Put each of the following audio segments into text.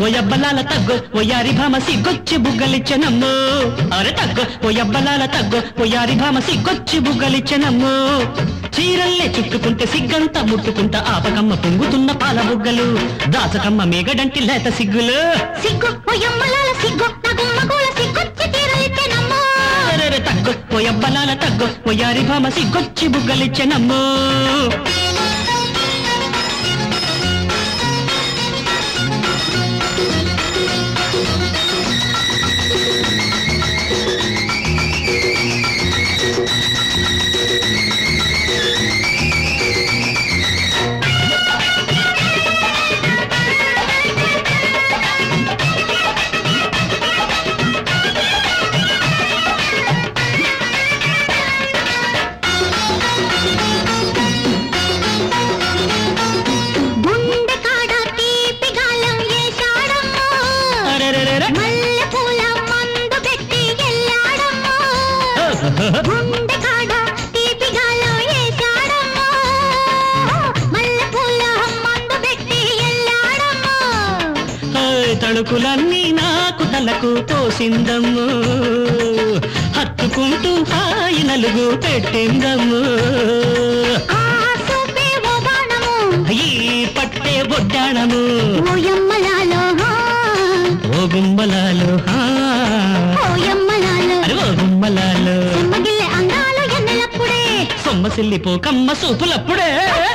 ఓయబ్బలాల తగ్గో ఓయారి భామ సిగ్గొచ్చి బుగ్గలిచ్చనమ్మో అరే తగ్గో ఓయబ్బలాల తగ్గో ఓయారి భామ సిగ్గొచ్చి బుగ్గలిచ్చనమ్మో చీరల్లే చుట్టుకుంటే సిగ్గంతా ముట్టుకుంటా ఆపకమ్మ పొంగుతున్న పాల బుగ్గలు దాచకమ్మ మేగడంటి లేత సిగ్గులు సిగ్గు ఓయమ్మలాల సిగ్గు నగుమ్మగూల సిగ్గొచ్చి తీరలిచ్చనమ్మో అరే తగ్గో ఓయబ్బలాల తగ్గో ఓయారి భామ సిగ్గొచ్చి బుగ్గలిచ్చనమ్మో తళుకులన్నీ నాకు తలకు పోసిందమ్ము హత్తుకుంటూ హాయి నలుగు పెట్టిందమ్ము ఈ పట్టే బొడ్డాణము ఓయమ్మలాలో ఓ గుమ్మలాలో ఓయమ్మలాలో ఓ గుమ్మలాలో సమ్మగిల్లె అందాలు ఎన్నెలప్పుడే సొమ్మసిల్లిపో కమ్మ సూపులప్పుడే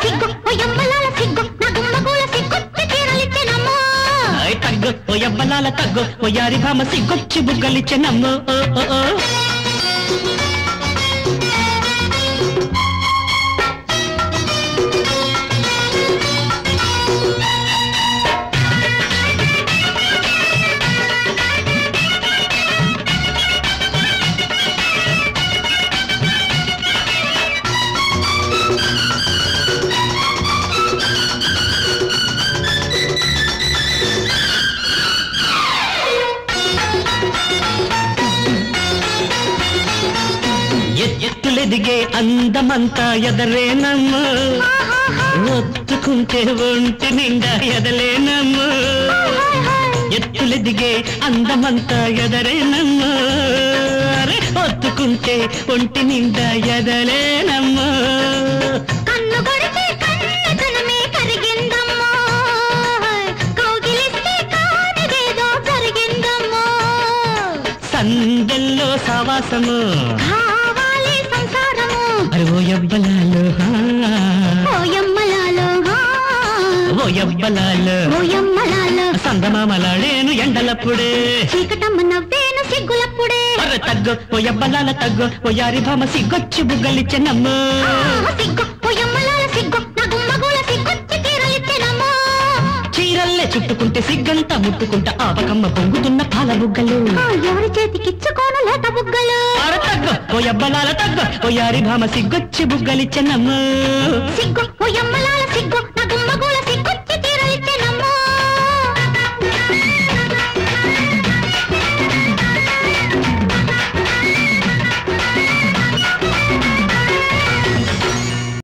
సిగ్గు ఓయమ్మలాల సిగ్గు నగుమ్మగూల సిగ్గొచ్చి తీరలిచ్చనమ్మో తగ్గో ఓయబ్బలాల తగ్గో ఓయారి భామ సిగ్గొచ్చి బుగ్గలిచ్చనమ్మో ఎత్తులెదిగే అందమంతా ఎదలేనమ్మ ఒత్తుకుంటే ఒంటి నిండా ఎదలేనమ్మ ఎత్తులెదిగే అందమంతా ఎదరేనమ్మ ఒత్తుకుంటే ఒంటి నిండా ఎదలేనమ్మ కన్ను కొడితే కన్నతనమే కరిగిందమ్మో కౌగిలిస్తే కానిదేదో జరిగిందమ్మో సందెల్లో సావాసము ఓయబ్బలాలో ఓయమ్మలాలో ఓయబ్బలాలో ఓయమ్మలాలో సందమామలాడేను ఎండలప్పుడే చీకటమ్మ నవ్వేను సిగ్గులప్పుడే అరే తగ్గో ఓయబ్బలాల తగ్గో ఓయారి భామ సిగ్గొచ్చి బుగ్గలిచ్చనమ్మో సిగ్గు ఓయమ్మలాల సిగ్గు నగుమ్మగూల సిగ్గొచ్చి తీరలిచ్చనమ్మో చీరల్లే చుట్టుకుంటే సిగ్గంతా ముట్టుకుంటా ఆపకమ్మ పొంగుతున్న పాల బుగ్గలు ఎవరి చేతికిచ్చుకోను లేత బుగ్గలు అరే తగ్గో ఓయబ్బలాల తగ్గో ఓయారి భామ సిగ్గొచ్చి బుగ్గలిచ్చనమ్మో సిగ్గు ఓయమ్మలాల సిగ్గు